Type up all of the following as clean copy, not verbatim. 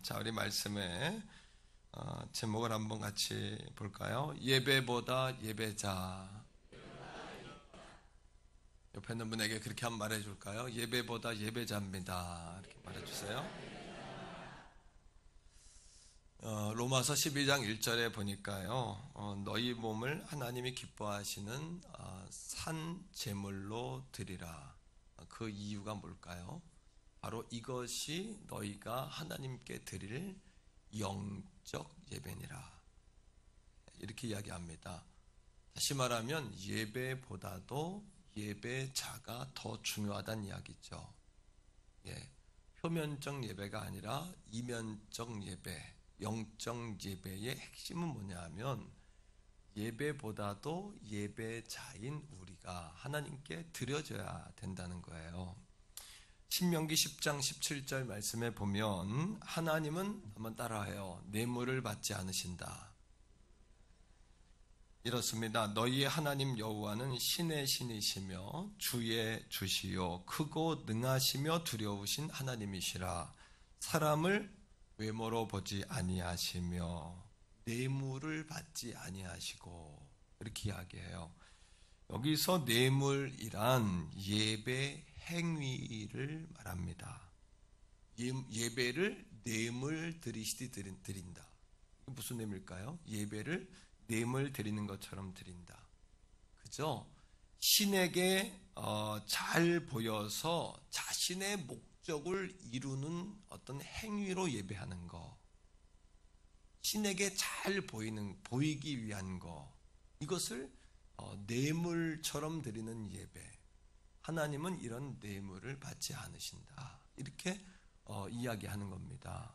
자, 우리 말씀의 제목을 한번 같이 볼까요? 예배보다 예배자. 옆에 있는 분에게 그렇게 한번 말해줄까요? 예배보다 예배자입니다. 이렇게 말해주세요. 로마서 12장 1절에 보니까요, 너희 몸을 하나님이 기뻐하시는 산 제물로 드리라. 그 이유가 뭘까요? 바로 이것이 너희가 하나님께 드릴 영적 예배니라. 이렇게 이야기합니다. 다시 말하면 예배보다도 예배자가 더 중요하다는 이야기죠. 표면적 예배가 아니라 이면적 예배, 영적 예배의 핵심은 뭐냐 하면 예배보다도 예배자인 우리가 하나님께 드려져야 된다는 거예요. 신명기 10장 17절 말씀에 보면 하나님은 한번 따라해요. 뇌물을 받지 않으신다. 이렇습니다. 너희의 하나님 여호와는 신의 신이시며 주의 주시요 크고 능하시며 두려우신 하나님이시라. 사람을 외모로 보지 아니하시며 뇌물을 받지 아니하시고, 이렇게 이야기해요. 여기서 뇌물이란 예배 행위를 말합니다. 예배를 뇌물 드리시듯 드린다. 무슨 뇌물일까요? 예배를 뇌물 드리는 것처럼 드린다. 그죠? 신에게 잘 보여서 자신의 목적을 이루는 어떤 행위로 예배하는 거. 신에게 잘 보이기 위한 거. 이것을 뇌물처럼 드리는 예배. 하나님은 이런 뇌물을 받지 않으신다. 이렇게 이야기하는 겁니다.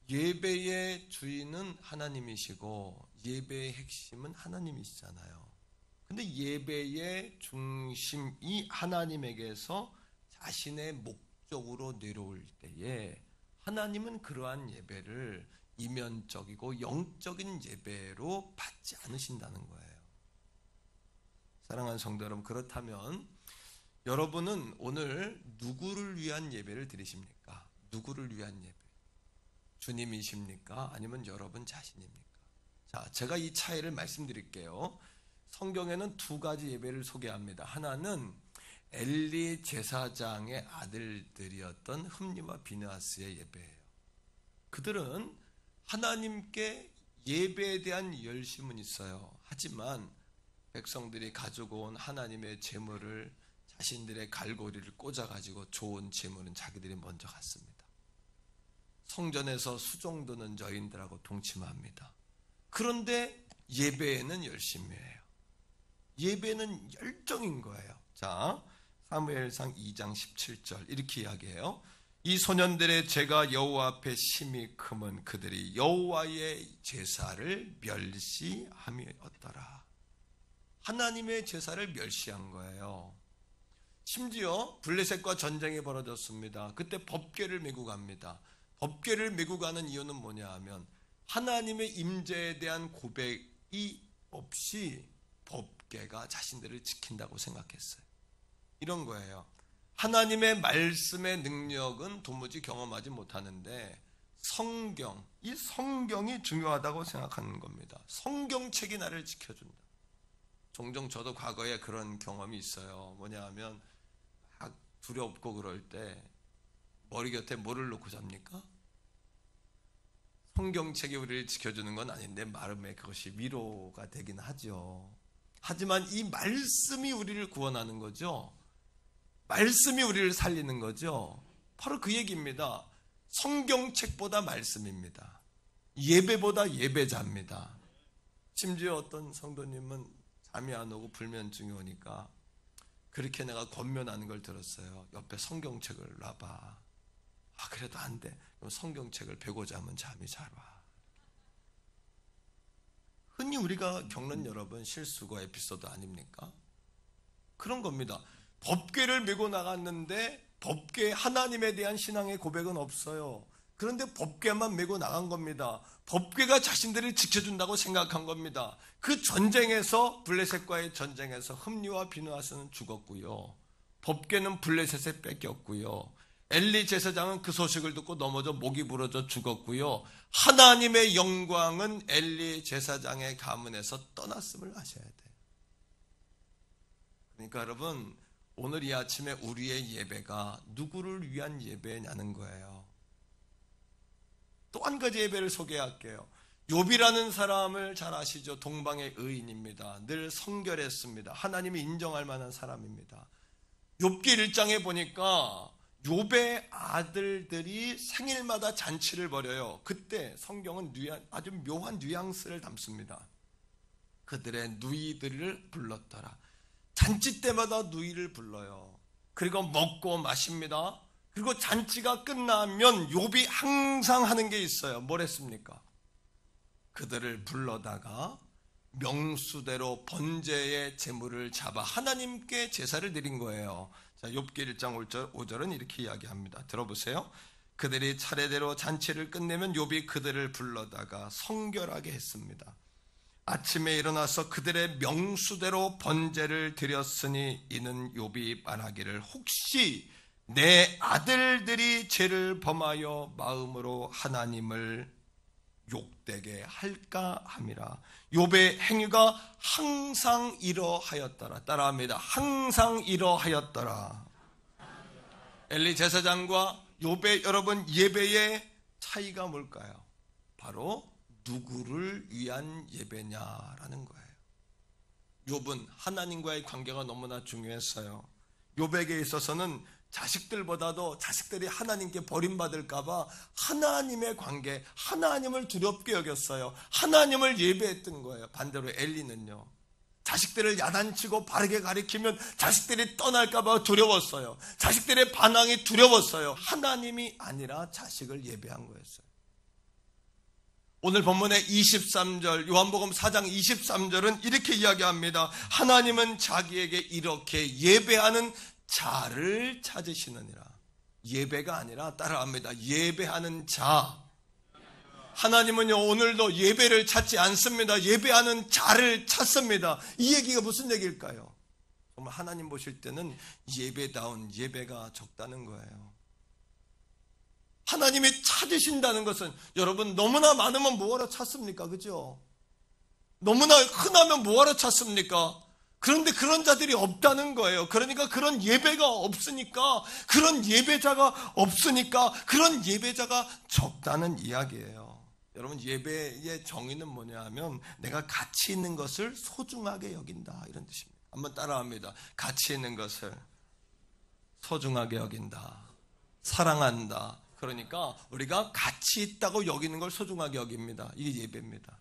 예배의 주인은 하나님이시고 예배의 핵심은 하나님이시잖아요. 근데 예배의 중심이 하나님에게서 자신의 목적으로 내려올 때에 하나님은 그러한 예배를 이면적이고 영적인 예배로 받지 않으신다는 거예요. 사랑하는 성도 여러분, 그렇다면 여러분은 오늘 누구를 위한 예배를 드리십니까? 누구를 위한 예배? 주님이십니까? 아니면 여러분 자신입니까? 자, 제가 이 차이를 말씀드릴게요. 성경에는 두 가지 예배를 소개합니다. 하나는 엘리 제사장의 아들들이었던 흠니와 비느하스의 예배예요. 그들은 하나님께 예배에 대한 열심은 있어요. 하지만 백성들이 가지고 온 하나님의 제물을 자신들의 갈고리를 꽂아가지고 좋은 제물은 자기들이 먼저 갖습니다. 성전에서 수종드는 여인들하고 동침합니다. 그런데 예배에는 열심이에요. 예배는 열정인 거예요. 자, 사무엘상 2장 17절 이렇게 이야기해요. 이 소년들의 죄가 여호와 앞에 심히 크면 그들이 여호와의 제사를 멸시함이었더라. 하나님의 제사를 멸시한 거예요. 심지어 블레셋과 전쟁이 벌어졌습니다. 그때 법궤를 메고 갑니다. 법궤를 메고 가는 이유는 뭐냐 하면 하나님의 임재에 대한 고백이 없이 법궤가 자신들을 지킨다고 생각했어요. 이런 거예요. 하나님의 말씀의 능력은 도무지 경험하지 못하는데 이 성경이 중요하다고 생각하는 겁니다. 성경책이 나를 지켜준다. 종종 저도 과거에 그런 경험이 있어요. 뭐냐 하면 막 두렵고 그럴 때 머리 곁에 뭐를 놓고 잡니까? 성경책이 우리를 지켜주는 건 아닌데 마음에 그것이 위로가 되긴 하죠. 하지만 이 말씀이 우리를 구원하는 거죠. 말씀이 우리를 살리는 거죠. 바로 그 얘기입니다. 성경책보다 말씀입니다. 예배보다 예배자입니다. 심지어 어떤 성도님은 잠이 안 오고 불면증이 오니까 그렇게 내가 권면하는 걸 들었어요. 옆에 성경책을 놔봐. 그래도 안 돼. 성경책을 베고 자면 잠이 잘 와. 흔히 우리가 겪는 여러분 실수가 에피소드 아닙니까? 그런 겁니다. 법궤를 메고 나갔는데 법궤 하나님에 대한 신앙의 고백은 없어요. 그런데 법궤만 메고 나간 겁니다. 법궤가 자신들을 지켜준다고 생각한 겁니다. 그 전쟁에서 블레셋과의 전쟁에서 흠니와 비느하스는 죽었고요. 법궤는 블레셋에 뺏겼고요. 엘리 제사장은 그 소식을 듣고 넘어져 목이 부러져 죽었고요. 하나님의 영광은 엘리 제사장의 가문에서 떠났음을 아셔야 돼요. 그러니까 여러분, 오늘 이 아침에 우리의 예배가 누구를 위한 예배냐는 거예요. 또 한 가지 예배를 소개할게요. 욥이라는 사람을 잘 아시죠? 동방의 의인입니다. 늘 성결했습니다. 하나님이 인정할 만한 사람입니다. 욥기 1장에 보니까 욥의 아들들이 생일마다 잔치를 벌여요. 그때 성경은 아주 묘한 뉘앙스를 담습니다. 그들의 누이들을 불렀더라. 잔치 때마다 누이를 불러요. 그리고 먹고 마십니다. 그리고 잔치가 끝나면 욥이 항상 하는 게 있어요. 뭘 했습니까? 그들을 불러다가 명수대로 번제의 제물을 잡아 하나님께 제사를 드린 거예요. 자, 욥기 1장 5절은 이렇게 이야기합니다. 들어보세요. 그들이 차례대로 잔치를 끝내면 욥이 그들을 불러다가 성결하게 했습니다. 아침에 일어나서 그들의 명수대로 번제를 드렸으니 이는 욥이 말하기를 혹시 내 아들들이 죄를 범하여 마음으로 하나님을 욕되게 할까 함이라. 욥의 행위가 항상 이러하였더라. 따라합니다. 항상 이러하였더라. 엘리 제사장과 욥의 여러분 예배의 차이가 뭘까요? 바로 누구를 위한 예배냐라는 거예요. 욥은 하나님과의 관계가 너무나 중요했어요. 욥에게 있어서는 자식들보다도 자식들이 하나님께 버림받을까봐 하나님의 관계, 하나님을 두렵게 여겼어요. 하나님을 예배했던 거예요. 반대로 엘리는요, 자식들을 야단치고 바르게 가리키면 자식들이 떠날까봐 두려웠어요. 자식들의 반항이 두려웠어요. 하나님이 아니라 자식을 예배한 거였어요. 오늘 본문의 23절, 요한복음 4장 23절은 이렇게 이야기합니다. 하나님은 자기에게 이렇게 예배하는 자를 찾으시느니라. 예배가 아니라 따라합니다. 예배하는 자. 하나님은요, 오늘도 예배를 찾지 않습니다. 예배하는 자를 찾습니다. 이 얘기가 무슨 얘기일까요? 정말 하나님 보실 때는 예배다운 예배가 적다는 거예요. 하나님이 찾으신다는 것은 여러분 너무나 많으면 뭐하러 찾습니까? 그죠? 너무나 흔하면 뭐하러 찾습니까? 그런데 그런 자들이 없다는 거예요. 그러니까 그런 예배가 없으니까, 그런 예배자가 없으니까 그런 예배자가 적다는 이야기예요. 여러분, 예배의 정의는 뭐냐 하면 내가 가치 있는 것을 소중하게 여긴다, 이런 뜻입니다. 한번 따라합니다. 가치 있는 것을 소중하게 여긴다, 사랑한다. 그러니까 우리가 가치 있다고 여기는 걸 소중하게 여깁니다. 이게 예배입니다.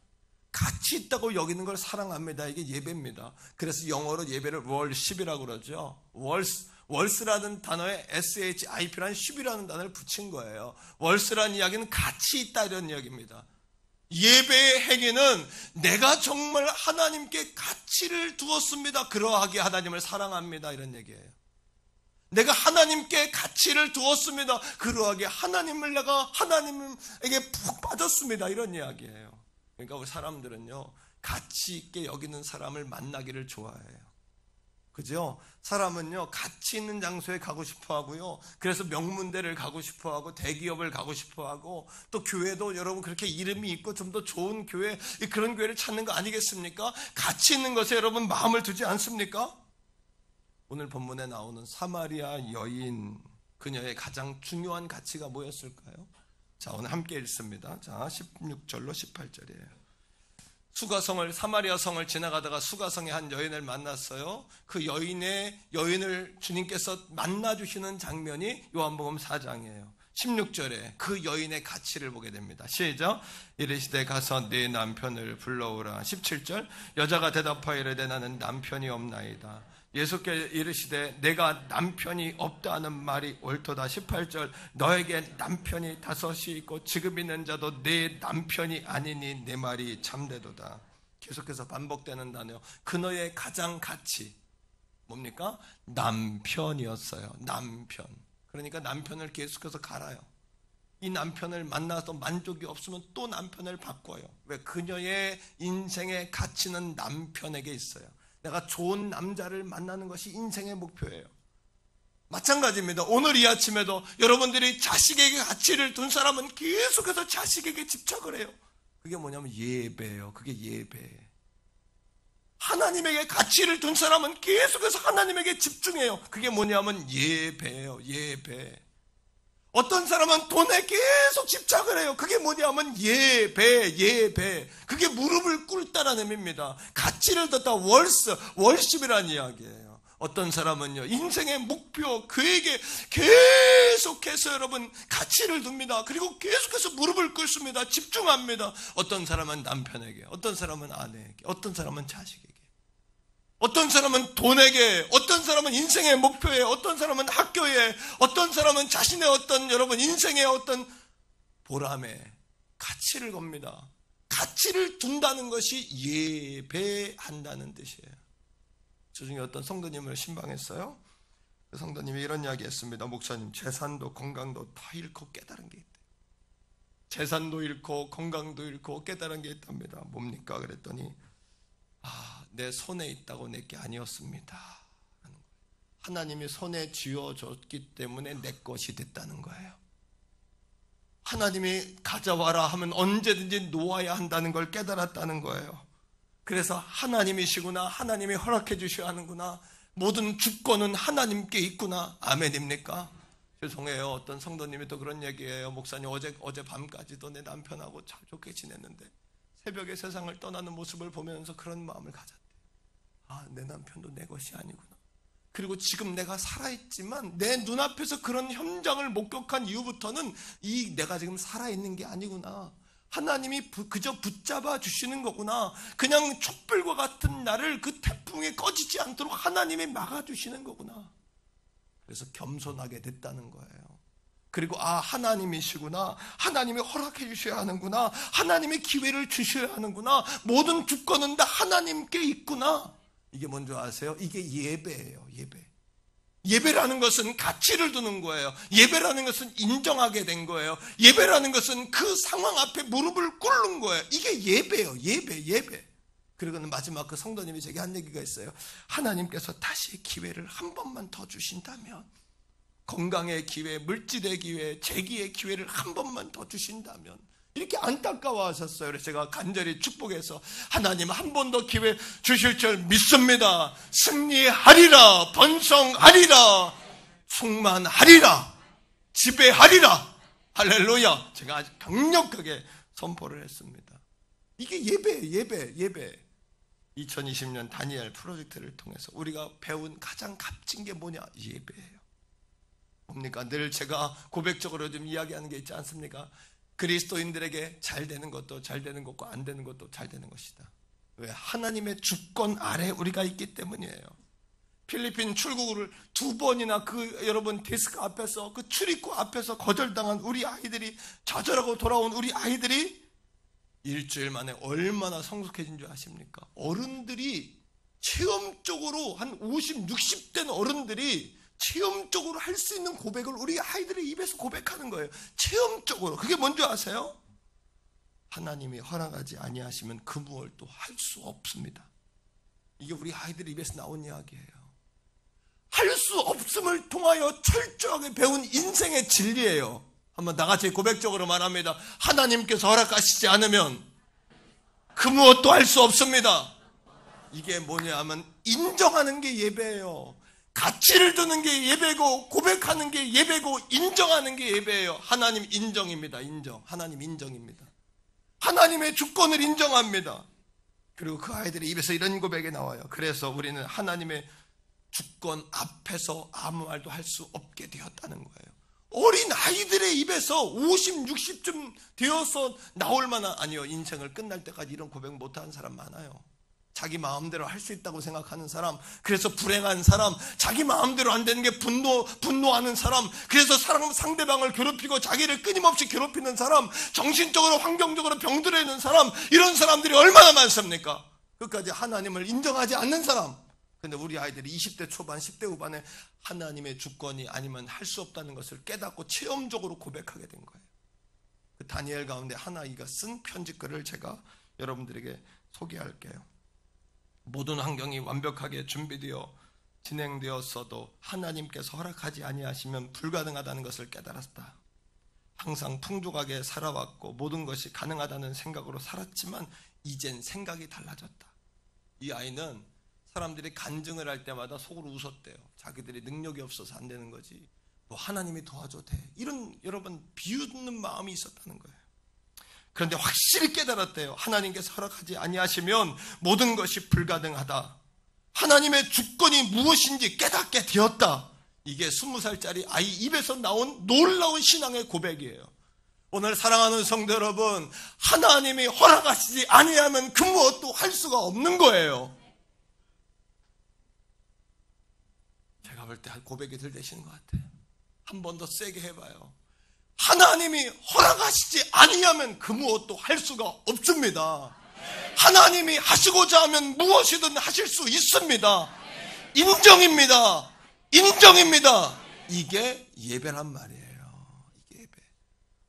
가치 있다고 여기는 걸 사랑합니다. 이게 예배입니다. 그래서 영어로 예배를 월십이라고 그러죠. 월스라는 단어에 SHIP라는 십이라는 단어를 붙인 거예요. 월스라는 이야기는 가치 있다, 이런 이야기입니다. 예배의 행위는 내가 정말 하나님께 가치를 두었습니다. 그러하게 하나님을 사랑합니다, 이런 얘기예요. 내가 하나님께 가치를 두었습니다. 그러하게 내가 하나님에게 푹 빠졌습니다, 이런 이야기예요. 그러니까 우리 사람들은요, 가치 있게 여기는 사람을 만나기를 좋아해요. 그죠? 사람은요, 가치 있는 장소에 가고 싶어 하고요, 그래서 명문대를 가고 싶어 하고, 대기업을 가고 싶어 하고, 또 교회도 여러분 그렇게 이름이 있고 좀 더 좋은 교회, 그런 교회를 찾는 거 아니겠습니까? 가치 있는 것에 여러분 마음을 두지 않습니까? 오늘 본문에 나오는 사마리아 여인, 그녀의 가장 중요한 가치가 뭐였을까요? 자, 오늘 함께 읽습니다. 자, 16절로 18절이에요. 사마리아 성을 지나가다가 수가성의 한 여인을 만났어요. 그 여인을 주님께서 만나주시는 장면이 요한복음 4장이에요. 16절에 그 여인의 가치를 보게 됩니다. 시작. 이르시되 가서 네 남편을 불러오라. 17절. 여자가 대답하여 이르되 나는 남편이 없나이다. 예수께 이르시되 내가 남편이 없다는 말이 옳도다. 18절. 너에게 남편이 5이 있고 지금 있는 자도 내 남편이 아니니 내 말이 참되도다. 계속해서 반복되는 단어. 그녀의 가장 가치 뭡니까? 남편이었어요. 남편. 그러니까 남편을 계속해서 갈아요. 이 남편을 만나서 만족이 없으면 또 남편을 바꿔요. 왜? 그녀의 인생의 가치는 남편에게 있어요. 내가 좋은 남자를 만나는 것이 인생의 목표예요. 마찬가지입니다. 오늘 이 아침에도 여러분들이 자식에게 가치를 둔 사람은 계속해서 자식에게 집착을 해요. 그게 뭐냐면 예배예요. 그게 예배. 하나님에게 가치를 둔 사람은 계속해서 하나님에게 집중해요. 그게 뭐냐면 예배예요. 예배. 어떤 사람은 돈에 계속 집착을 해요. 그게 뭐냐면 예배. 그게 무릎을 꿇다라는 의미입니다. 가치를 뒀다 월십이라는 이야기예요. 어떤 사람은요, 인생의 목표, 그에게 계속해서 여러분 가치를 둡니다. 그리고 계속해서 무릎을 꿇습니다. 집중합니다. 어떤 사람은 남편에게, 어떤 사람은 아내에게, 어떤 사람은 자식에게, 어떤 사람은 돈에게, 어떤 사람은 인생의 목표에, 어떤 사람은 학교에, 어떤 사람은 자신의 어떤 여러분 인생의 어떤 보람에 가치를 겁니다. 가치를 둔다는 것이 예배한다는 뜻이에요. 저 중에 어떤 성도님을 신방했어요. 그 성도님이 이런 이야기 했습니다. 목사님, 재산도 건강도 다 잃고 깨달은 게 있대. 재산도 잃고 건강도 잃고 깨달은 게 있답니다. 뭡니까? 그랬더니 내 손에 있다고 내게 아니었습니다. 하나님이 손에 쥐어줬기 때문에 내 것이 됐다는 거예요. 하나님이 가져와라 하면 언제든지 놓아야 한다는 걸 깨달았다는 거예요. 그래서 하나님이시구나, 하나님이 허락해 주셔야 하는구나, 모든 주권은 하나님께 있구나. 아멘입니까? 죄송해요. 어떤 성도님이 또 그런 얘기예요. 목사님, 어제 밤까지도 내 남편하고 참 좋게 지냈는데 새벽에 세상을 떠나는 모습을 보면서 그런 마음을 가졌대. 내 남편도 내 것이 아니구나. 그리고 지금 내가 살아있지만 내 눈앞에서 그런 현장을 목격한 이후부터는 내가 지금 살아있는 게 아니구나. 하나님이 그저 붙잡아 주시는 거구나. 그냥 촛불과 같은 나를 그 태풍에 꺼지지 않도록 하나님이 막아주시는 거구나. 그래서 겸손하게 됐다는 거예요. 그리고 하나님이시구나. 하나님이 허락해 주셔야 하는구나. 하나님이 기회를 주셔야 하는구나. 모든 주권은 다 하나님께 있구나. 이게 뭔지 아세요? 이게 예배예요. 예배. 예배라는 것은 가치를 두는 거예요. 예배라는 것은 인정하게 된 거예요. 예배라는 것은 그 상황 앞에 무릎을 꿇는 거예요. 이게 예배예요. 예배. 그리고는 마지막 그 성도님이 제게 한 얘기가 있어요. 하나님께서 다시 기회를 한 번만 더 주신다면, 건강의 기회, 물질의 기회, 재기의 기회를 한 번만 더 주신다면, 이렇게 안타까워하셨어요. 그래서 제가 간절히 축복해서 하나님 한 번 더 기회 주실 줄 믿습니다. 승리하리라, 번성하리라, 충만하리라, 지배하리라. 할렐루야. 제가 아주 강력하게 선포를 했습니다. 이게 예배예요. 예배. 2020년 다니엘 프로젝트를 통해서 우리가 배운 가장 값진 게 뭐냐? 예배예요. 뭡니까? 늘 제가 고백적으로 좀 이야기하는 게 있지 않습니까? 그리스도인들에게 잘 되는 것도 잘 되는 것과 안 되는 것도 잘 되는 것이다. 왜? 하나님의 주권 아래 우리가 있기 때문이에요. 필리핀 출국을 2번이나 여러분 데스크 앞에서, 그 출입구 앞에서 거절당한 우리 아이들이, 좌절하고 돌아온 우리 아이들이 일주일 만에 얼마나 성숙해진 줄 아십니까? 어른들이 체험적으로 한 50, 60된 어른들이 체험적으로 할 수 있는 고백을 우리 아이들의 입에서 고백하는 거예요. 체험적으로. 그게 뭔지 아세요? 하나님이 허락하지 아니하시면 그 무엇도 할 수 없습니다. 이게 우리 아이들의 입에서 나온 이야기예요. 할 수 없음을 통하여 철저하게 배운 인생의 진리예요. 한번 나같이 고백적으로 말합니다. 하나님께서 허락하시지 않으면 그 무엇도 할 수 없습니다. 이게 뭐냐 하면 인정하는 게 예배예요. 가치를 두는 게 예배고, 고백하는 게 예배고, 인정하는 게 예배예요. 하나님 인정입니다. 하나님 인정입니다. 하나님의 주권을 인정합니다. 그리고 그 아이들의 입에서 이런 고백이 나와요. 그래서 우리는 하나님의 주권 앞에서 아무 말도 할 수 없게 되었다는 거예요. 어린 아이들의 입에서 50, 60쯤 되어서 나올 만한, 아니요, 인생을 끝날 때까지 이런 고백 못하는 사람 많아요. 자기 마음대로 할 수 있다고 생각하는 사람, 그래서 불행한 사람, 자기 마음대로 안 되는 게 분노하는 사람, 그래서 상대방을 괴롭히고 자기를 끊임없이 괴롭히는 사람, 정신적으로 환경적으로 병들어 있는 사람, 이런 사람들이 얼마나 많습니까? 끝까지 하나님을 인정하지 않는 사람. 근데 우리 아이들이 20대 초반, 10대 후반에 하나님의 주권이 아니면 할 수 없다는 것을 깨닫고 체험적으로 고백하게 된 거예요. 그 다니엘 가운데 하나이가 쓴 편지글을 제가 여러분들에게 소개할게요. 모든 환경이 완벽하게 준비되어 진행되었어도 하나님께서 허락하지 아니하시면 불가능하다는 것을 깨달았다. 항상 풍족하게 살아왔고 모든 것이 가능하다는 생각으로 살았지만 이젠 생각이 달라졌다. 이 아이는 사람들이 간증을 할 때마다 속으로 웃었대요. 자기들이 능력이 없어서 안 되는 거지, 뭐 하나님이 도와줘도 돼, 이런 여러분 비웃는 마음이 있었다는 거예요. 그런데 확실히 깨달았대요. 하나님께서 허락하지 아니하시면 모든 것이 불가능하다. 하나님의 주권이 무엇인지 깨닫게 되었다. 이게 20살짜리 아이 입에서 나온 놀라운 신앙의 고백이에요. 오늘 사랑하는 성도 여러분, 하나님이 허락하시지 아니하면 그 무엇도 할 수가 없는 거예요. 제가 볼 때 고백이 들 되시는 것 같아요. 한 번 더 세게 해봐요. 하나님이 허락하시지 아니하면 그 무엇도 할 수가 없습니다. 하나님이 하시고자 하면 무엇이든 하실 수 있습니다. 인정입니다. 인정입니다. 이게 예배란 말이에요. 이게 예배.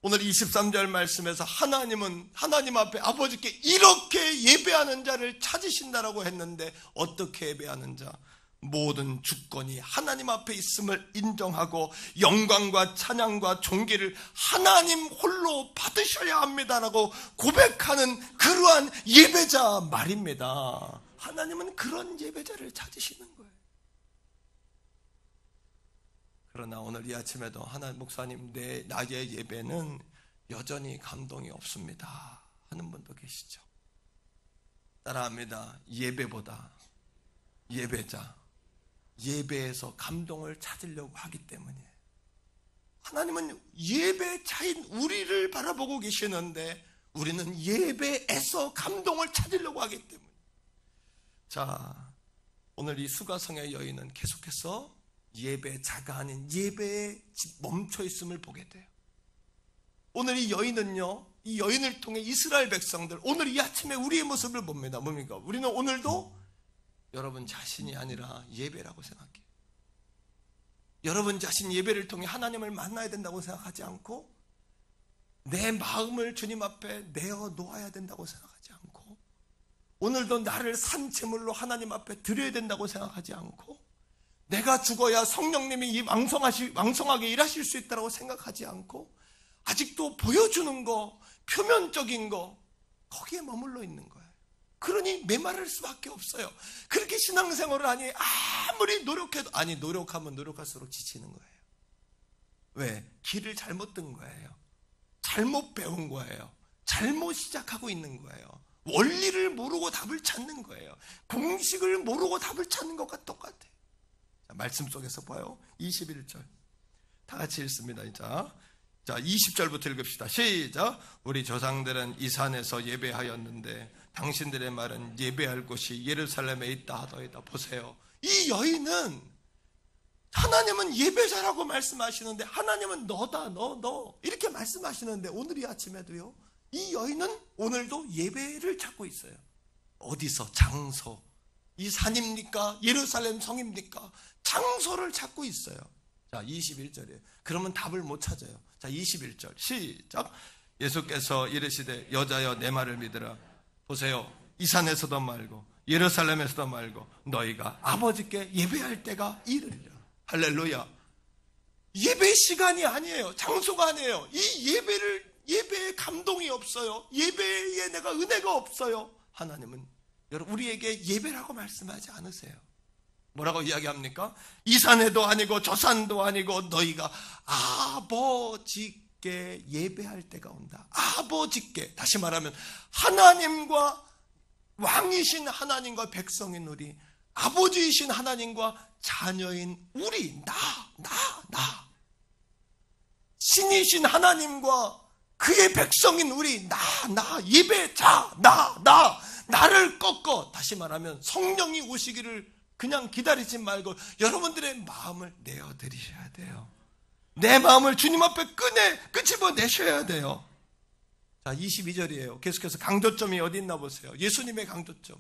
오늘 23절 말씀에서 하나님은 하나님 앞에 아버지께 이렇게 예배하는 자를 찾으신다라고 했는데, 어떻게 예배하는 자? 모든 주권이 하나님 앞에 있음을 인정하고 영광과 찬양과 존귀를 하나님 홀로 받으셔야 합니다라고 고백하는 그러한 예배자 말입니다. 하나님은 그런 예배자를 찾으시는 거예요. 그러나 오늘 이 아침에도 하나님, 목사님, 나의 예배는 여전히 감동이 없습니다 하는 분도 계시죠. 따라합니다. 예배보다 예배자, 예배에서 감동을 찾으려고 하기 때문이에요. 하나님은 예배자인 우리를 바라보고 계시는데 우리는 예배에서 감동을 찾으려고 하기 때문에. 자, 오늘 이 수가성의 여인은 계속해서 예배자가 아닌 예배에 멈춰 있음을 보게 돼요. 오늘 이 여인은요, 이 여인을 통해 이스라엘 백성들, 오늘 이 아침에 우리의 모습을 봅니다. 뭡니까? 우리는 오늘도 여러분 자신이 아니라 예배라고 생각해요. 여러분 자신 예배를 통해 하나님을 만나야 된다고 생각하지 않고, 내 마음을 주님 앞에 내어 놓아야 된다고 생각하지 않고, 오늘도 나를 산 제물로 하나님 앞에 드려야 된다고 생각하지 않고, 내가 죽어야 성령님이 왕성하게 일하실 수 있다고 생각하지 않고, 아직도 보여주는 거, 표면적인 거, 거기에 머물러 있는 거예요. 그러니 메마를 수밖에 없어요. 그렇게 신앙생활을 하니 아무리 노력해도, 아니 노력하면 노력할수록 지치는 거예요. 왜? 길을 잘못 든 거예요. 잘못 배운 거예요. 잘못 시작하고 있는 거예요. 원리를 모르고 답을 찾는 거예요. 공식을 모르고 답을 찾는 것과 똑같아요. 자, 말씀 속에서 봐요. 21절 다 같이 읽습니다. 자, 20절부터 읽읍시다. 시작. 우리 조상들은 이 산에서 예배하였는데 당신들의 말은 예배할 곳이 예루살렘에 있다 하더이다. 보세요. 이 여인은, 하나님은 예배자라고 말씀하시는데, 하나님은 너다, 너 이렇게 말씀하시는데, 오늘 이 아침에도요, 이 여인은 오늘도 예배를 찾고 있어요. 어디서? 장소. 이 산입니까? 예루살렘 성입니까? 장소를 찾고 있어요. 자, 21절이에요. 그러면 답을 못 찾아요. 자, 21절 시작. 예수께서 이르시되 여자여 내 말을 믿으라. 보세요. 이 산에서도 말고 예루살렘에서도 말고 너희가 아버지께 예배할 때가 이르리라. 할렐루야. 예배 시간이 아니에요. 장소가 아니에요. 이 예배에 감동이 없어요. 예배에 내가 은혜가 없어요. 하나님은 우리에게 예배라고 말씀하지 않으세요. 뭐라고 이야기합니까? 이 산에도 아니고 저 산도 아니고 너희가 아버지께 예배할 때가 온다. 아버지께. 다시 말하면 하나님과, 왕이신 하나님과 백성인 우리, 아버지이신 하나님과 자녀인 우리, 나 신이신 하나님과 그의 백성인 우리, 예배자, 나를 꺾어. 다시 말하면 성령이 오시기를 그냥 기다리지 말고 여러분들의 마음을 내어드리셔야 돼요. 내 마음을 주님 앞에 끄집어내셔야 돼요. 자, 22절이에요. 계속해서 강조점이 어디 있나 보세요. 예수님의 강조점.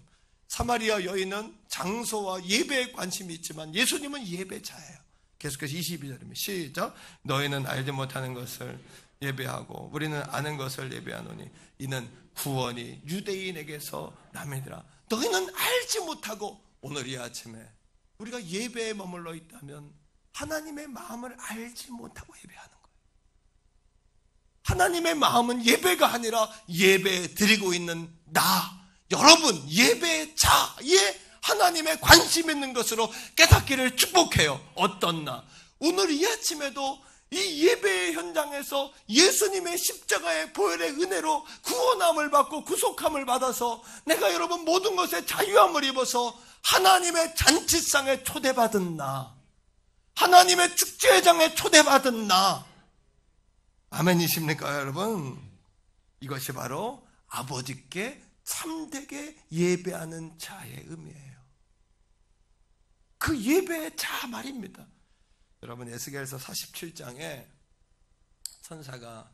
사마리아 여인은 장소와 예배에 관심이 있지만 예수님은 예배자예요. 계속해서 22절입니다. 시작. 너희는 알지 못하는 것을 예배하고 우리는 아는 것을 예배하노니 이는 구원이 유대인에게서 남이더라. 너희는 알지 못하고, 오늘 이 아침에 우리가 예배에 머물러 있다면 하나님의 마음을 알지 못하고 예배하는 거예요. 하나님의 마음은 예배가 아니라 예배 드리고 있는 여러분, 예배자의 하나님의 관심 있는 것으로 깨닫기를 축복해요. 어떤 오늘 이 아침에도 이 예배의 현장에서 예수님의 십자가의 보혈의 은혜로 구원함을 받고 구속함을 받아서 내가 여러분 모든 것에 자유함을 입어서 하나님의 잔치상에 초대받은 하나님의 축제장에 초대받은 아멘이십니까 여러분? 이것이 바로 아버지께 참되게 예배하는 자의 의미예요. 그 예배의 자 말입니다. 여러분, 에스겔서 47장에 천사가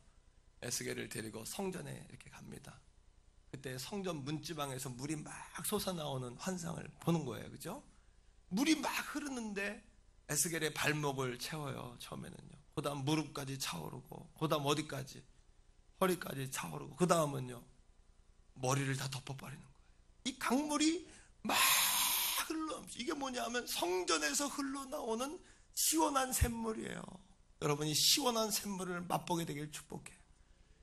에스겔을 데리고 성전에 이렇게 갑니다. 그때 성전 문지방에서 물이 막 솟아나오는 환상을 보는 거예요. 그죠? 물이 막 흐르는데 에스겔의 발목을 채워요. 처음에는요. 그 다음 무릎까지 차오르고, 그 다음 어디까지? 허리까지 차오르고, 그 다음은요 머리를 다 덮어버리는 거예요. 이 강물이 막 이게 뭐냐면 성전에서 흘러나오는 시원한 샘물이에요. 여러분, 이 시원한 샘물을 맛보게 되길 축복해요.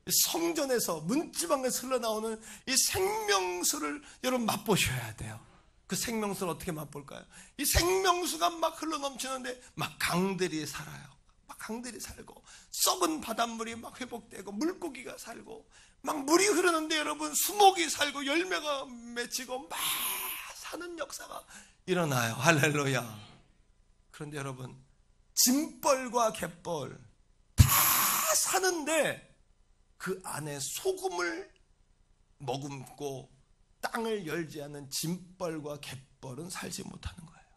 성전에서 문지방에서 흘러나오는 이 생명수를 여러분 맛보셔야 돼요. 그 생명수를 어떻게 맛볼까요? 이 생명수가 막 흘러넘치는데 막 강들이 살아요. 막 강들이 살고 썩은 바닷물이 막 회복되고 물고기가 살고 막 물이 흐르는데 여러분 수목이 살고 열매가 맺히고 막 사는 역사가 일어나요. 할렐루야. 그런데 여러분, 짐벌과 갯벌 다 사는데 그 안에 소금을 머금고 땅을 열지 않는 짐벌과 갯벌은 살지 못하는 거예요.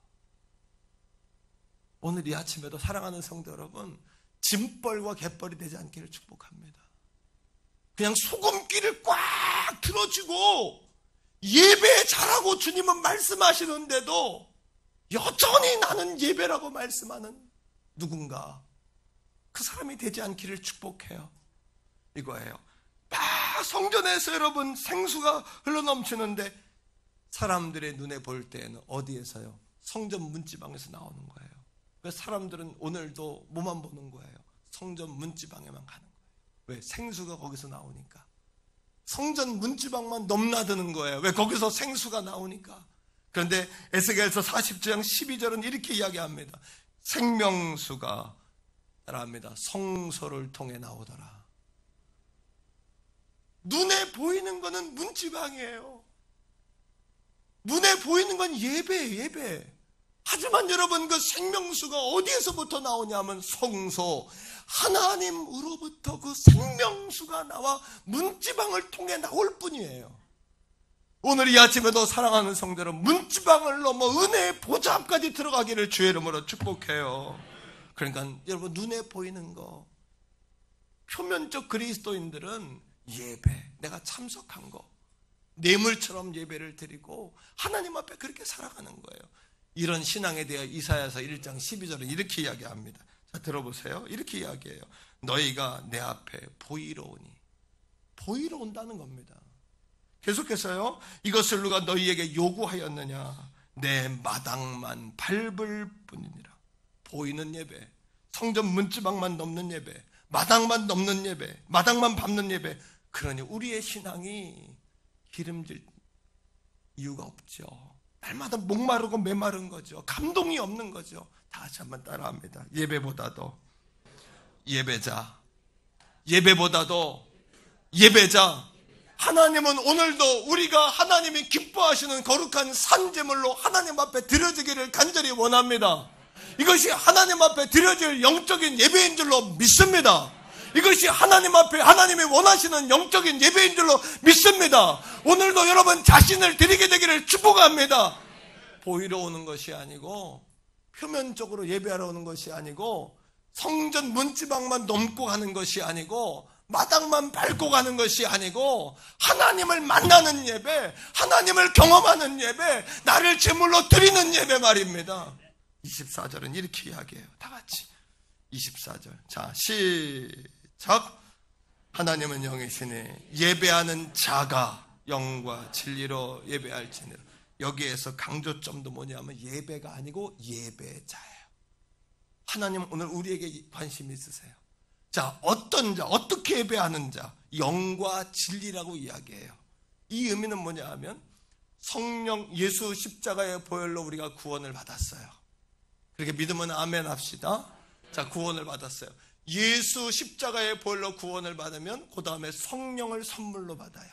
오늘 이 아침에도 사랑하는 성도 여러분, 짐벌과 갯벌이 되지 않기를 축복합니다. 그냥 소금기를 꽉 틀어주고 예배 잘하고 주님은 말씀하시는데도 여전히 나는 예배라고 말씀하는 누군가, 그 사람이 되지 않기를 축복해요. 이거예요. 막 성전에서 여러분 생수가 흘러넘치는데 사람들의 눈에 볼 때에는 어디에서요? 성전 문지방에서 나오는 거예요. 그래서 사람들은 오늘도 뭐만 보는 거예요? 성전 문지방에만 가는 거예요. 왜? 생수가 거기서 나오니까. 성전 문지방만 넘나드는 거예요. 왜? 거기서 생수가 나오니까. 그런데 에스겔서 40장 12절은 이렇게 이야기합니다. 생명수가 따라합니다. 성소를 통해 나오더라. 눈에 보이는 거는 문지방이에요. 눈에 보이는 건 예배예요, 예배. 하지만 여러분, 그 생명수가 어디에서부터 나오냐면 성소, 하나님으로부터 그 생명수가 나와 문지방을 통해 나올 뿐이에요. 오늘 이 아침에도 사랑하는 성도들은 문지방을 넘어 은혜의 보좌 앞까지 들어가기를 주의 이름으로 축복해요. 그러니까 여러분, 눈에 보이는 거, 표면적 그리스도인들은 예배, 내가 참석한 거, 뇌물처럼 예배를 드리고 하나님 앞에 그렇게 살아가는 거예요. 이런 신앙에 대해 이사야서 1장 12절은 이렇게 이야기합니다. 자, 들어보세요. 이렇게 이야기해요. 너희가 내 앞에 보이러 오니. 보이러 온다는 겁니다. 계속해서요. 이것을 누가 너희에게 요구하였느냐? 내 마당만 밟을 뿐이니라. 보이는 예배, 성전 문지방만 넘는 예배, 마당만 넘는 예배, 마당만 밟는 예배. 그러니 우리의 신앙이 기름질 이유가 없죠. 날마다 목마르고 메마른 거죠. 감동이 없는 거죠. 다시 한번 따라합니다. 예배보다도 예배자, 예배보다도 예배자. 하나님은 오늘도 우리가 하나님이 기뻐하시는 거룩한 산제물로 하나님 앞에 드려지기를 간절히 원합니다. 이것이 하나님 앞에 드려질 영적인 예배인 줄로 믿습니다. 이것이 하나님 앞에 하나님이 원하시는 영적인 예배인 줄로 믿습니다. 오늘도 여러분 자신을 드리게 되기를 축복합니다. 보이러 오는 것이 아니고, 표면적으로 예배하러 오는 것이 아니고, 성전 문지방만 넘고 가는 것이 아니고, 마당만 밟고 가는 것이 아니고, 하나님을 만나는 예배, 하나님을 경험하는 예배, 나를 제물로 드리는 예배 말입니다. 24절은 이렇게 이야기해요. 다 같이 24절. 자, 시작. 하나님은 영이시니 예배하는 자가 영과 진리로 예배할지니라. 여기에서 강조점도 뭐냐면 예배가 아니고 예배자예요. 하나님 오늘 우리에게 관심이 있으세요. 자, 어떤 자, 어떻게 예배하는 자, 영과 진리라고 이야기해요. 이 의미는 뭐냐 하면 성령 예수 십자가의 보혈로 우리가 구원을 받았어요. 그렇게 믿으면 아멘 합시다. 자, 구원을 받았어요. 예수 십자가의 보혈로 구원을 받으면 그 다음에 성령을 선물로 받아요.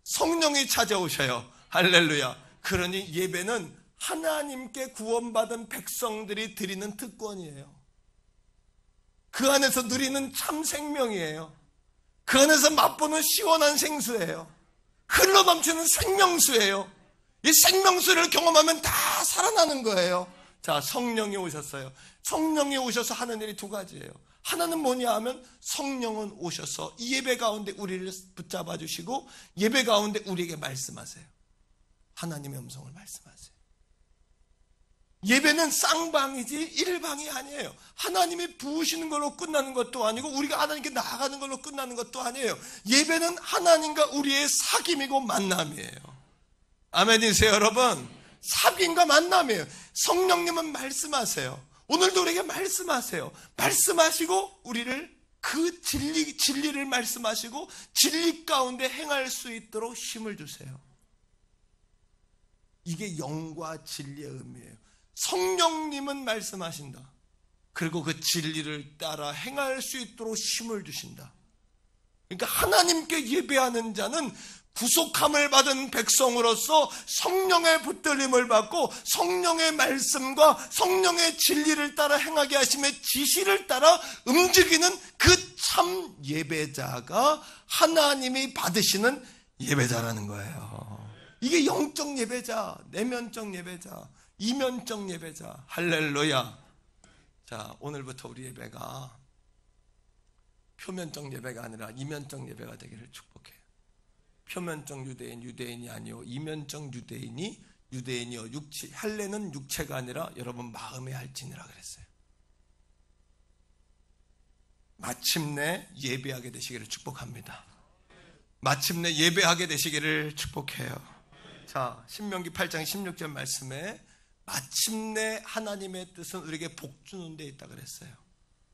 성령이 찾아오셔요. 할렐루야. 그러니 예배는 하나님께 구원받은 백성들이 드리는 특권이에요. 그 안에서 누리는 참 생명이에요. 그 안에서 맛보는 시원한 생수예요. 흘러넘치는 생명수예요. 이 생명수를 경험하면 다 살아나는 거예요. 자, 성령이 오셨어요. 성령이 오셔서 하는 일이 두 가지예요. 하나는 뭐냐 하면 성령은 오셔서 이 예배 가운데 우리를 붙잡아 주시고 예배 가운데 우리에게 말씀하세요. 하나님의 음성을 말씀하세요. 예배는 쌍방이지 일방이 아니에요. 하나님이 부으시는 걸로 끝나는 것도 아니고 우리가 하나님께 나아가는 걸로 끝나는 것도 아니에요. 예배는 하나님과 우리의 사귐이고 만남이에요. 아멘이세요, 여러분? 사귐과 만남이에요. 성령님은 말씀하세요. 오늘도 우리에게 말씀하세요. 말씀하시고 우리를 그 진리를 말씀하시고 진리 가운데 행할 수 있도록 힘을 주세요. 이게 영과 진리의 의미예요. 성령님은 말씀하신다. 그리고 그 진리를 따라 행할 수 있도록 힘을 주신다. 그러니까 하나님께 예배하는 자는 구속함을 받은 백성으로서 성령의 붙들림을 받고 성령의 말씀과 성령의 진리를 따라 행하게 하심의 지시를 따라 움직이는 그 참 예배자가 하나님이 받으시는 예배자라는 거예요. 이게 영적 예배자, 내면적 예배자, 이면적 예배자. 할렐루야. 자, 오늘부터 우리 예배가 표면적 예배가 아니라 이면적 예배가 되기를 축복해요. 표면적 유대인, 유대인이 아니요 이면적 유대인이 유대인이요 육체, 할례는 육체가 아니라 여러분 마음의 할지니라 그랬어요. 마침내 예배하게 되시기를 축복합니다. 마침내 예배하게 되시기를 축복해요. 자, 신명기 8장 16절 말씀에 마침내 하나님의 뜻은 우리에게 복 주는 데 있다 그랬어요.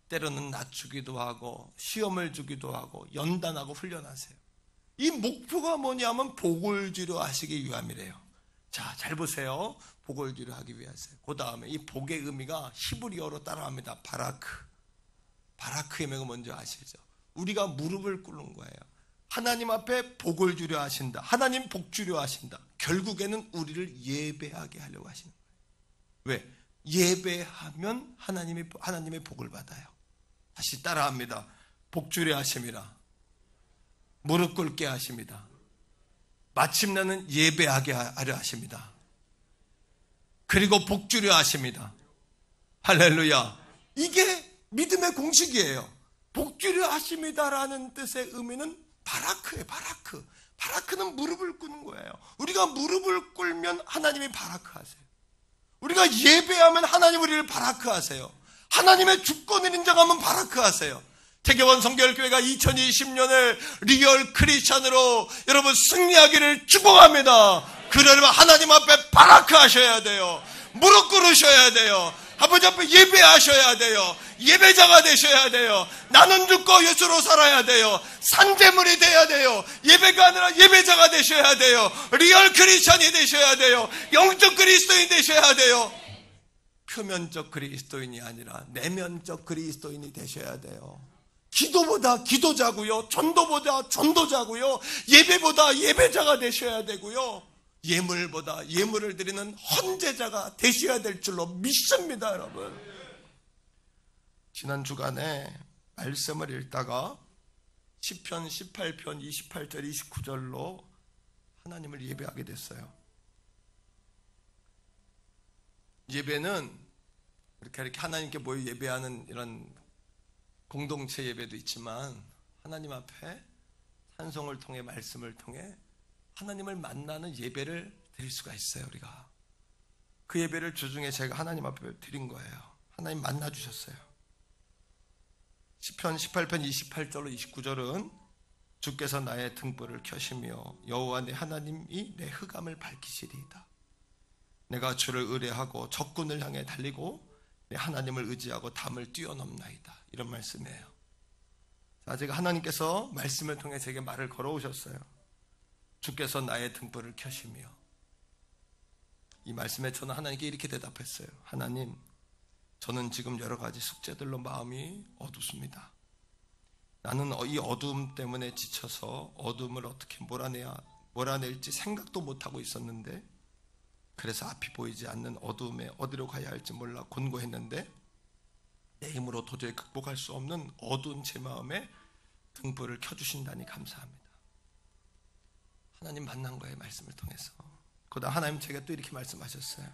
때로는 낮추기도 하고 시험을 주기도 하고 연단하고 훈련하세요. 이 목표가 뭐냐면 복을 주려 하시기 위함이래요. 자, 잘 보세요. 복을 주려 하기 위해서요. 그 다음에 이 복의 의미가 히브리어로 따라합니다. 바라크. 바라크의 의미가 뭔지 아시죠? 우리가 무릎을 꿇는 거예요. 하나님 앞에 복을 주려 하신다. 하나님 복 주려 하신다. 결국에는 우리를 예배하게 하려고 하시는 거예요. 왜? 예배하면 하나님의 복을 받아요. 다시 따라합니다. 복 주려 하심이라. 무릎 꿇게 하십니다. 마침내는 예배하게 하려 하십니다. 그리고 복 주려 하십니다. 할렐루야. 이게 믿음의 공식이에요. 복 주려 하십니다라는 뜻의 의미는 바라크예요. 바라크. 바라크는 무릎을 꿇는 거예요. 우리가 무릎을 꿇으면 하나님이 바라크하세요. 우리가 예배하면 하나님 우리를 바라크하세요. 하나님의 주권을 인정하면 바라크하세요. 태교원 성결교회가 2020년을 리얼 크리스천으로 여러분 승리하기를 축복합니다. 그러려면 하나님 앞에 바라크하셔야 돼요. 무릎 꿇으셔야 돼요. 아버지 앞에 예배하셔야 돼요. 예배자가 되셔야 돼요. 나는 죽고 예수로 살아야 돼요. 산재물이 돼야 돼요. 예배가 아니라 예배자가 되셔야 돼요. 리얼 크리스천이 되셔야 돼요. 영적 그리스도인이 되셔야 돼요. 표면적 그리스도인이 아니라 내면적 그리스도인이 되셔야 돼요. 기도보다 기도자고요. 전도보다 전도자고요. 예배보다 예배자가 되셔야 되고요. 예물보다 예물을 드리는 헌제자가 되셔야 될 줄로 믿습니다, 여러분. 지난 주간에 말씀을 읽다가 시편 18편 28절 29절로 하나님을 예배하게 됐어요. 예배는 이렇게 하나님께 모여 예배하는 이런 공동체 예배도 있지만 하나님 앞에 찬송을 통해 말씀을 통해 하나님을 만나는 예배를 드릴 수가 있어요. 우리가 그 예배를 주중에 제가 하나님 앞에 드린 거예요. 하나님 만나주셨어요. 시편 18편 28절로 29절은 주께서 나의 등불을 켜시며 여호와 내 하나님이 내 흑암을 밝히시리이다. 내가 주를 의뢰하고 적군을 향해 달리고 내 하나님을 의지하고 담을 뛰어넘나이다. 이런 말씀이에요. 자, 제가 하나님께서 말씀을 통해 제게 말을 걸어오셨어요. 주께서 나의 등불을 켜시며, 이 말씀에 저는 하나님께 이렇게 대답했어요. 하나님, 저는 지금 여러 가지 숙제들로 마음이 어둡습니다. 나는 이 어두움 때문에 지쳐서 어둠을 어떻게 몰아낼지 생각도 못하고 있었는데, 그래서 앞이 보이지 않는 어두움에 어디로 가야 할지 몰라 곤고했는데, 내 힘으로 도저히 극복할 수 없는 어두운 제 마음에 등불을 켜주신다니 감사합니다. 하나님 만난 거예요, 말씀을 통해서. 그다음 하나님 제가 또 이렇게 말씀하셨어요.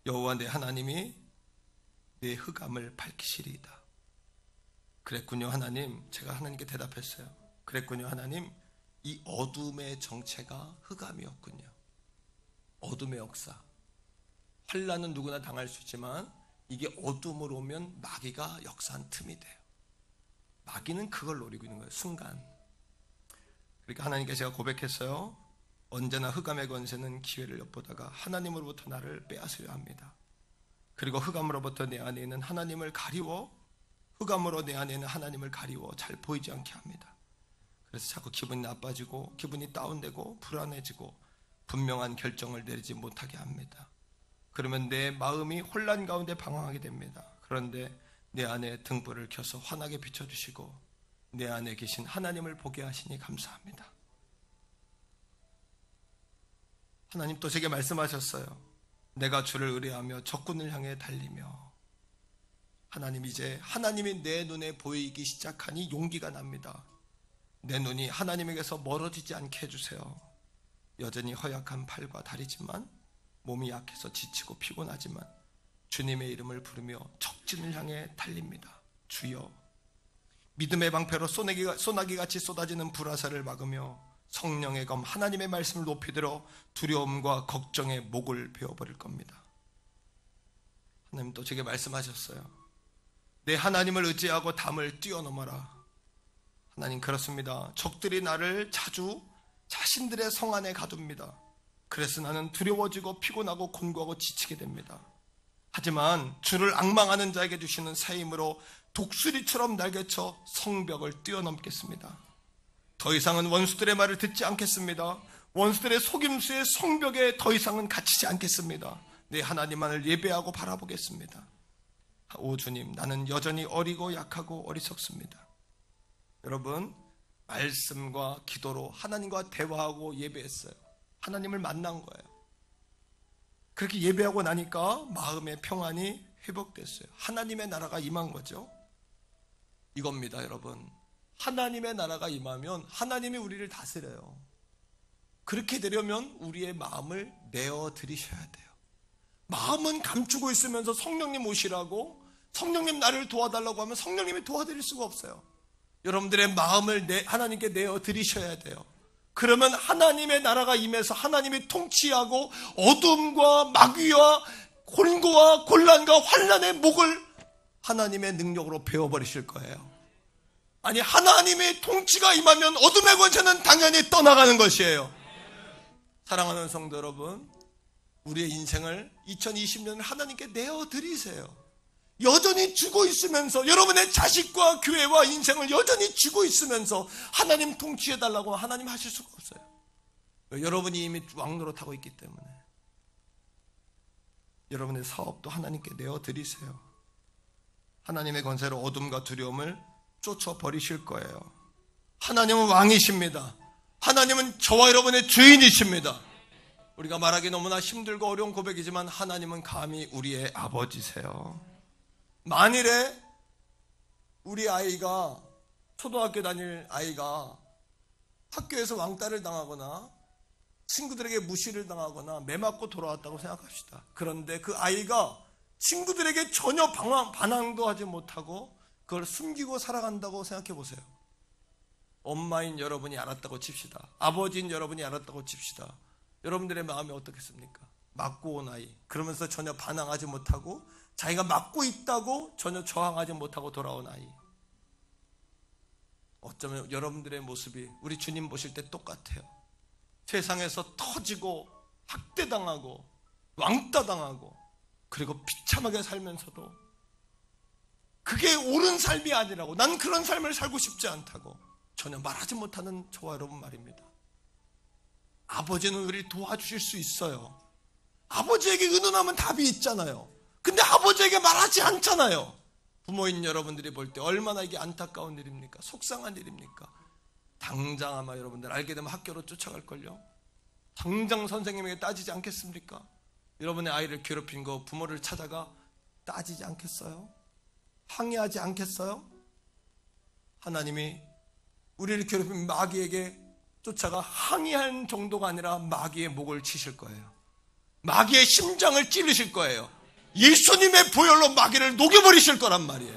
여호와 내 하나님이 내 흑암을 밝히시리이다. 그랬군요, 하나님. 제가 하나님께 대답했어요. 그랬군요, 하나님. 이 어둠의 정체가 흑암이었군요. 어둠의 역사. 환난은 누구나 당할 수 있지만 이게 어둠으로 오면 마귀가 역사한 틈이 돼요. 마귀는 그걸 노리고 있는 거예요, 순간. 그러니까 하나님께 제가 고백했어요. 언제나 흑암의 권세는 기회를 엿보다가 하나님으로부터 나를 빼앗으려 합니다. 그리고 흑암으로부터 내 안에 있는 하나님을 가리워, 흑암으로 내 안에 있는 하나님을 가리워 잘 보이지 않게 합니다. 그래서 자꾸 기분이 나빠지고 기분이 다운되고 불안해지고 분명한 결정을 내리지 못하게 합니다. 그러면 내 마음이 혼란 가운데 방황하게 됩니다. 그런데 내 안에 등불을 켜서 환하게 비춰주시고 내 안에 계신 하나님을 보게 하시니 감사합니다. 하나님 또 제게 말씀하셨어요. 내가 주를 의뢰하며 적군을 향해 달리며. 하나님, 이제 하나님이 내 눈에 보이기 시작하니 용기가 납니다. 내 눈이 하나님에게서 멀어지지 않게 해주세요. 여전히 허약한 팔과 다리지만, 몸이 약해서 지치고 피곤하지만 주님의 이름을 부르며 적진을 향해 달립니다. 주여, 믿음의 방패로 소나기같이 쏟아지는 불화살을 막으며 성령의 검 하나님의 말씀을 높이 들어 두려움과 걱정의 목을 베어버릴 겁니다. 하나님 또 제게 말씀하셨어요. 내 하나님을 의지하고 담을 뛰어넘어라. 하나님, 그렇습니다. 적들이 나를 자주 자신들의 성 안에 가둡니다. 그래서 나는 두려워지고 피곤하고 곤고하고 지치게 됩니다. 하지만 주를 앙망하는 자에게 주시는 새 힘으로 독수리처럼 날개쳐 성벽을 뛰어넘겠습니다. 더 이상은 원수들의 말을 듣지 않겠습니다. 원수들의 속임수의 성벽에 더 이상은 갇히지 않겠습니다. 내 하나님만을 예배하고 바라보겠습니다. 오 주님, 나는 여전히 어리고 약하고 어리석습니다. 여러분, 말씀과 기도로 하나님과 대화하고 예배했어요. 하나님을 만난 거예요. 그렇게 예배하고 나니까 마음의 평안이 회복됐어요. 하나님의 나라가 임한 거죠. 이겁니다, 여러분. 하나님의 나라가 임하면 하나님이 우리를 다스려요. 그렇게 되려면 우리의 마음을 내어드리셔야 돼요. 마음은 감추고 있으면서 성령님 오시라고, 성령님 나를 도와달라고 하면 성령님이 도와드릴 수가 없어요. 여러분들의 마음을 하나님께 내어드리셔야 돼요. 그러면 하나님의 나라가 임해서 하나님이 통치하고 어둠과 마귀와 곤고와 곤란과 환난의 목을 하나님의 능력으로 베어버리실 거예요. 아니, 하나님의 통치가 임하면 어둠의 권세는 당연히 떠나가는 것이에요. 사랑하는 성도 여러분, 우리의 인생을 2020년을 하나님께 내어드리세요. 여전히 쥐고 있으면서, 여러분의 자식과 교회와 인생을 여전히 쥐고 있으면서 하나님 통치해달라고 하나님 하실 수가 없어요. 여러분이 이미 왕노릇하고 있기 때문에. 여러분의 사업도 하나님께 내어드리세요. 하나님의 권세로 어둠과 두려움을 쫓아버리실 거예요. 하나님은 왕이십니다. 하나님은 저와 여러분의 주인이십니다. 우리가 말하기 너무나 힘들고 어려운 고백이지만 하나님은 감히 우리의 아버지세요. 만일에 우리 아이가, 초등학교 다닐 아이가 학교에서 왕따를 당하거나 친구들에게 무시를 당하거나 매맞고 돌아왔다고 생각합시다. 그런데 그 아이가 친구들에게 전혀 반항도 하지 못하고 그걸 숨기고 살아간다고 생각해 보세요. 엄마인 여러분이 알았다고 칩시다. 아버지인 여러분이 알았다고 칩시다. 여러분들의 마음이 어떻겠습니까? 맞고 온 아이, 그러면서 전혀 반항하지 못하고 자기가 맞고 있다고 전혀 저항하지 못하고 돌아온 아이. 어쩌면 여러분들의 모습이 우리 주님 보실 때 똑같아요. 세상에서 터지고 학대당하고 왕따 당하고 그리고 비참하게 살면서도 그게 옳은 삶이 아니라고, 난 그런 삶을 살고 싶지 않다고 전혀 말하지 못하는 저와 여러분 말입니다. 아버지는 우리를 도와주실 수 있어요. 아버지에게 의논하면 답이 있잖아요. 근데 아버지에게 말하지 않잖아요. 부모인 여러분들이 볼 때 얼마나 이게 안타까운 일입니까? 속상한 일입니까? 당장 아마 여러분들 알게 되면 학교로 쫓아갈걸요? 당장 선생님에게 따지지 않겠습니까? 여러분의 아이를 괴롭힌 거 부모를 찾아가 따지지 않겠어요? 항의하지 않겠어요? 하나님이 우리를 괴롭힌 마귀에게 쫓아가 항의한 정도가 아니라 마귀의 목을 치실 거예요. 마귀의 심장을 찌르실 거예요. 예수님의 보혈로 마귀를 녹여버리실 거란 말이에요.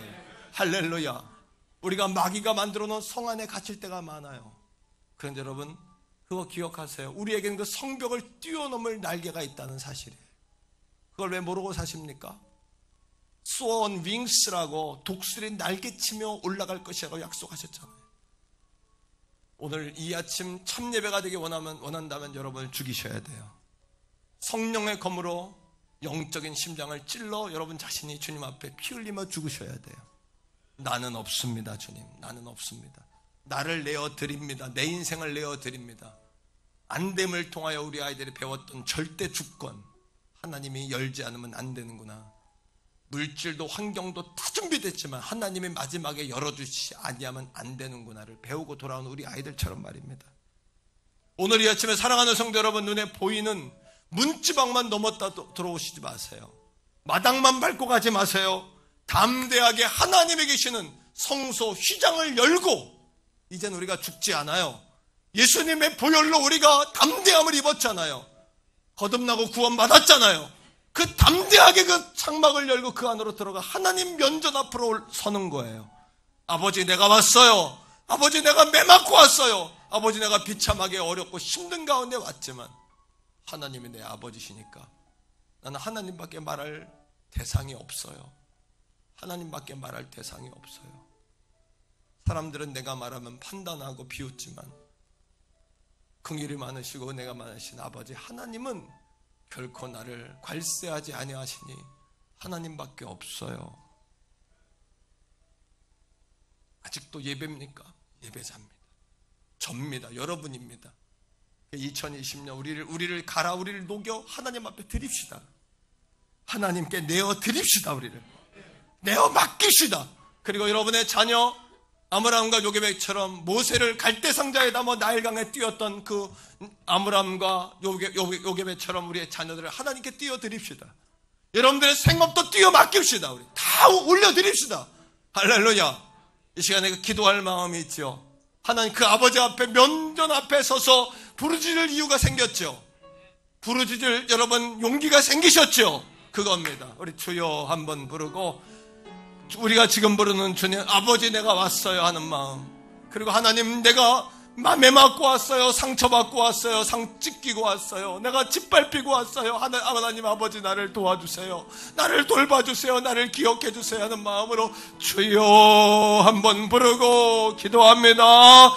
할렐루야. 우리가 마귀가 만들어 놓은 성 안에 갇힐 때가 많아요. 그런데 여러분, 그거 기억하세요. 우리에게는 그 성벽을 뛰어넘을 날개가 있다는 사실이에요. 그걸 왜 모르고 사십니까? Sworn wings라고 독수리 날개치며 올라갈 것이라고 약속하셨잖아요. 오늘 이 아침 참 예배가 되기 원한다면 여러분을 죽이셔야 돼요. 성령의 검으로 영적인 심장을 찔러 여러분 자신이 주님 앞에 피 흘리며 죽으셔야 돼요. 나는 없습니다, 주님. 나는 없습니다. 나를 내어드립니다. 내 인생을 내어드립니다. 안됨을 통하여 우리 아이들이 배웠던 절대 주권, 하나님이 열지 않으면 안 되는구나. 물질도 환경도 다 준비됐지만 하나님이 마지막에 열어주시지 아니하면 안 되는구나를 배우고 돌아온 우리 아이들처럼 말입니다. 오늘 이 아침에 사랑하는 성도 여러분, 눈에 보이는 문지방만 넘었다 들어오시지 마세요. 마당만 밟고 가지 마세요. 담대하게 하나님이 계시는 성소 휘장을 열고, 이젠 우리가 죽지 않아요. 예수님의 보혈로 우리가 담대함을 입었잖아요. 거듭나고 구원받았잖아요. 그 담대하게 그 창막을 열고 그 안으로 들어가 하나님 면전 앞으로 서는 거예요. 아버지, 내가 왔어요. 아버지, 내가 매맞고 왔어요. 아버지, 내가 비참하게 어렵고 힘든 가운데 왔지만 하나님이 내 아버지시니까 나는 하나님밖에 말할 대상이 없어요. 하나님밖에 말할 대상이 없어요. 사람들은 내가 말하면 판단하고 비웃지만 긍휼이 많으시고 은혜가 많으신 아버지 하나님은 결코 나를 괄세하지 아니하시니 하나님밖에 없어요. 아직도 예배입니까? 예배자입니다. 접니다. 여러분입니다. 2020년 우리를 갈아 우리를 녹여 하나님 앞에 드립시다. 하나님께 내어 드립시다. 우리를 내어 맡깁시다. 그리고 여러분의 자녀 아므람과 요게벳처럼 모세를 갈대상자에 담아 나일강에 띄웠던 그 아므람과 요게벳처럼 우리의 자녀들을 하나님께 띄워 드립시다. 여러분들의 생업도 띄워 맡깁시다. 우리 다 올려 드립시다. 할렐루야. 이 시간에 기도할 마음이 있죠. 하나님 그 아버지 앞에 면전 앞에 서서 부르짖을 이유가 생겼죠. 부르짖을 여러분 용기가 생기셨죠. 그겁니다. 우리 주여 한번 부르고 우리가 지금 부르는 주님 아버지 내가 왔어요 하는 마음, 그리고 하나님 내가 맘에 맞고 왔어요. 상처받고 왔어요. 상 찢기고 왔어요. 내가 짓밟히고 왔어요. 하나님 아버지 나를 도와주세요. 나를 돌봐주세요. 나를 기억해주세요 하는 마음으로 주여 한번 부르고 기도합니다.